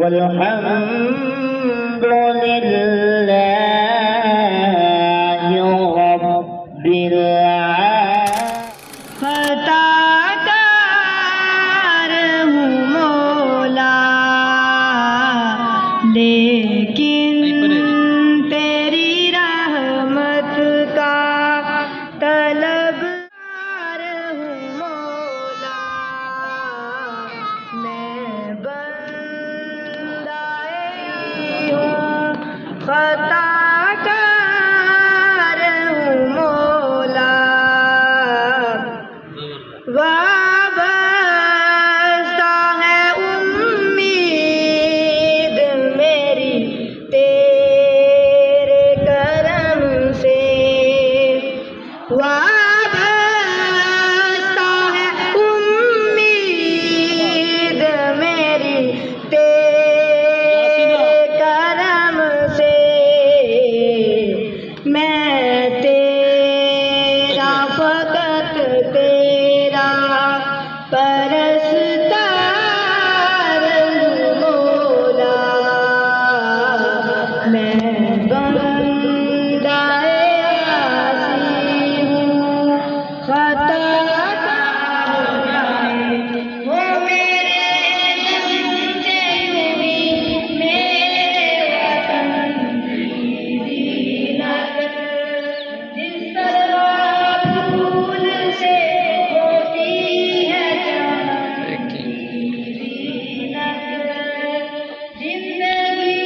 والحمد لله رب العالمين خطاکار ہوں مولا لیکن تیری رحمت کا طلبگار ہوں مولا میں بندہ ہوں خطاکار ہوں مولا وابستہ ہے امید میری تیرے کرم سے وابستہ ہے امید میری تیرے کرم سے میں تیرا فقط تیرا پرستار ہوں مولا میں بندہ عاصی ہوں خطاکار وہ میرے بچے بھی میرے وطن کی زینت جس طرح پھول سے ہوتی ہے جنت کی زینت زندگی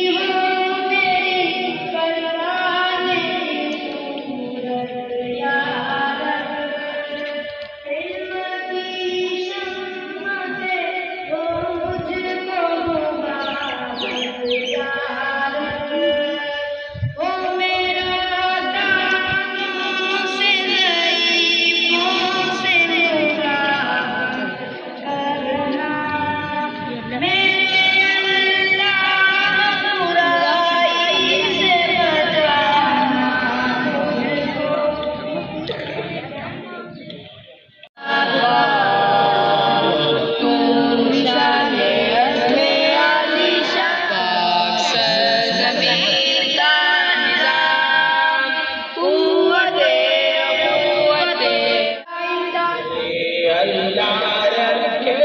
ہو میری پروانے کی صورت یا رب علم کی شمع سے وہ مجھ کو مبارک یا رب وہ میرا دانوں سے ضعیفوں سے مراقبہ کرنا میرے اللہ برائی سے بچانا مجھ کو تو شان اصل علی شان زمین کا نظام قوت اللہ رکھے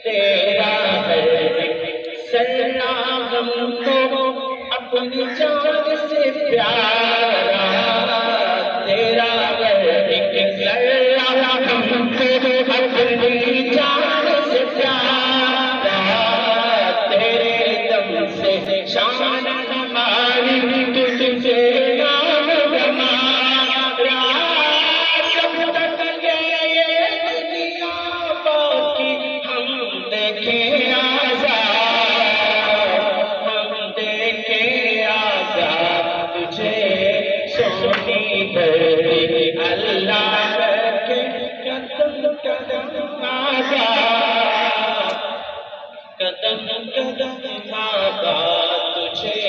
تیرا سلام کو اپنی جان سے پیارا تیرا سلام کو اپنی جان سے پیارا تیرے دم سے شان ہماری تجھ سے نام ہمارا جب تک یہ دنیا باقی ہم دیکھیں آزاد ہم دیکھیں آزاد تجھے سونی بڑی اللہ رکھے قدم قدم آزاد قدم قدم آزاد تجھے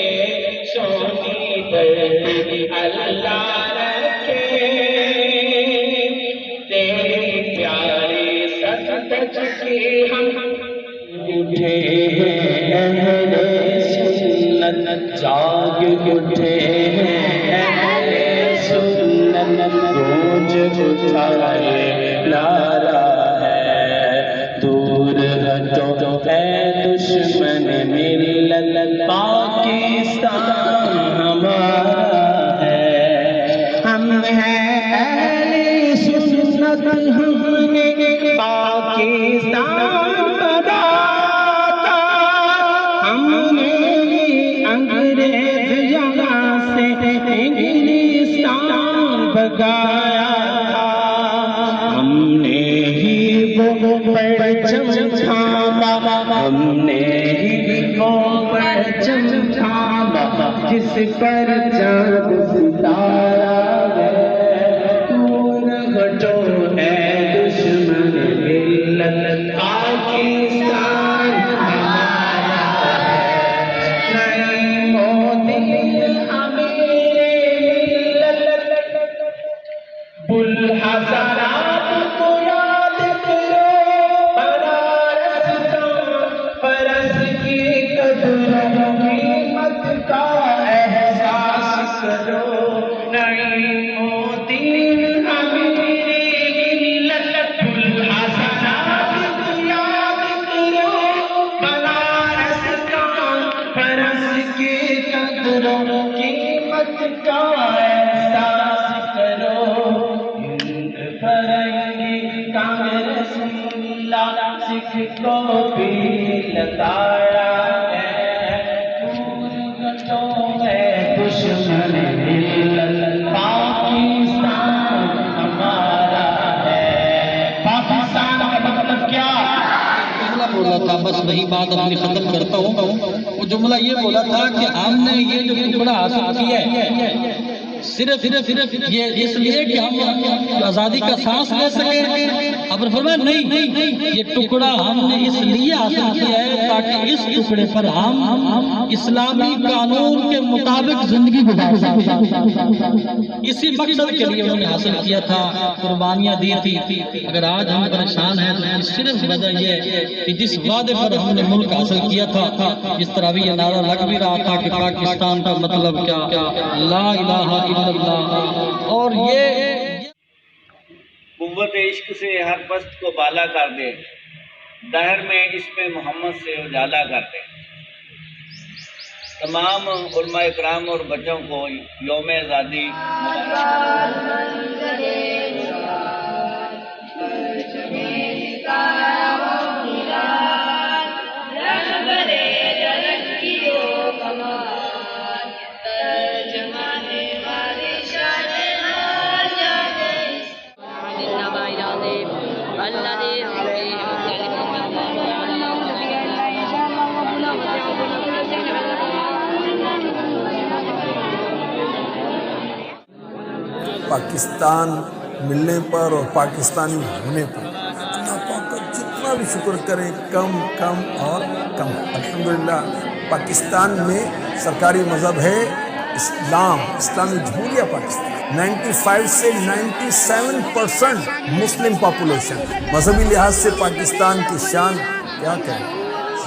سونی بڑی اللہ رکھے تیری پیاری سطح کی ہم اٹھے ہیں اہل سنت جاگ اٹھے ہیں اہل سنت گونج اٹھائے لارا ہے دور ہٹو اے دشمن ملت پاکستان ہمارا ہے ہم ہیں اہل سنت ہم نے پاکستان بناتا ہم نے انگریز یہاں سے انگلستان بگایا تھا ہم نے ہی وہ پرچم تھاما ہم نے ہی وہ پرچم تھاما جس پر چاند ستارہ ہے دور ہٹو اے دشمن ملت پاکستان ہمارا ہے نہیں موتی امیر ملت بل حضرات فرنگی کانگریس ملا سکھ کو بھی لتاڑا ہے، گٹوں میں دشمن ملت پاکستان ہمارا ہے۔ پاکستان کا مطلب کیا؟ جملہ بولا تھا، بس وہی بات اپنی ختم کرتا ہوں۔ وہ جملہ یہ بولا تھا کہ ہم نے یہ جو ٹکڑا حاصل کیا ہے صرف یہ اس لیے کہ ہم آزادی کا سانس لے سکیں۔ اب فرمایا نہیں، یہ ٹکڑا ہم نے اس لیے حاصل کیا ہے تاکہ اس ٹکڑے پر ہم اسلامی قانون کے مطابق زندگی گزار سکیں۔ اسی مقصد کے لیے انہوں نے حاصل کیا تھا، قربانیاں دی تھی۔ اگر آج ہم پریشان ہیں تو صرف وجہ یہ کہ جس وعدے پر ہم نے ملک حاصل کیا تھا، اس طرح بھی یہ نعرہ لگ بھی رہا تھا کہ پاکستان کا مطلب کیا، لا الہ الا اللہ۔ اور یہ قوت عشق سے ہر پست کو بالا کر دے، دہر میں اس میں محمد سے اجالا کر دے۔ تمام علماء اکرام اور بچوں کو یوم آزادی پاکستان ملنے پر اور پاکستانی ہونے پر اللہ پاک کا جتنا بھی شکر کریں کم اور کم۔ الحمدللہ پاکستان میں سرکاری مذہب ہے اسلام، اسلامی جمہوریہ پاکستان۔ 95 سے 97% مسلم پاپولیشن، مذہبی لحاظ سے پاکستان کی شان کیا کہیں،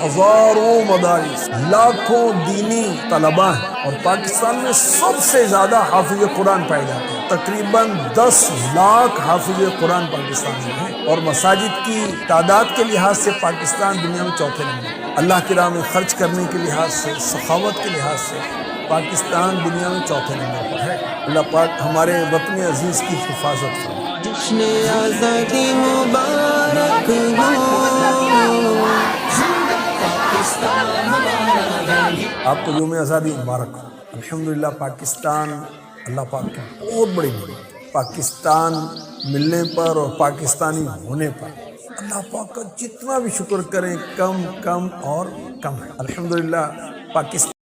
ہزاروں مدارس، لاکھوں دینی طلباء ہیں، اور پاکستان میں سب سے زیادہ حافظ قرآن پائے جاتے ہیں۔ تقریباً 10 لاکھ حافظ قرآن پاکستان میں ہیں، اور مساجد کی تعداد کے لحاظ سے پاکستان دنیا میں چوتھے نمبر پر۔ اللہ کی راہ میں خرچ کرنے کے لحاظ سے، سخاوت کے لحاظ سے پاکستان دنیا میں چوتھے نمبر پر ہے۔ اللہ پاک ہمارے وطن عزیز کی حفاظت فرمائے۔ جشن آزادی مبارک ہو، آپ کو یوم آزادی مبارک ہو۔ الحمدللہ پاکستان اللہ پاک کی بہت بڑی نعمت، پاکستان ملنے پر اور پاکستانی ہونے پر اللہ پاک کا جتنا بھی شکر کریں کم اور کم ہے۔ الحمدللہ پاکستان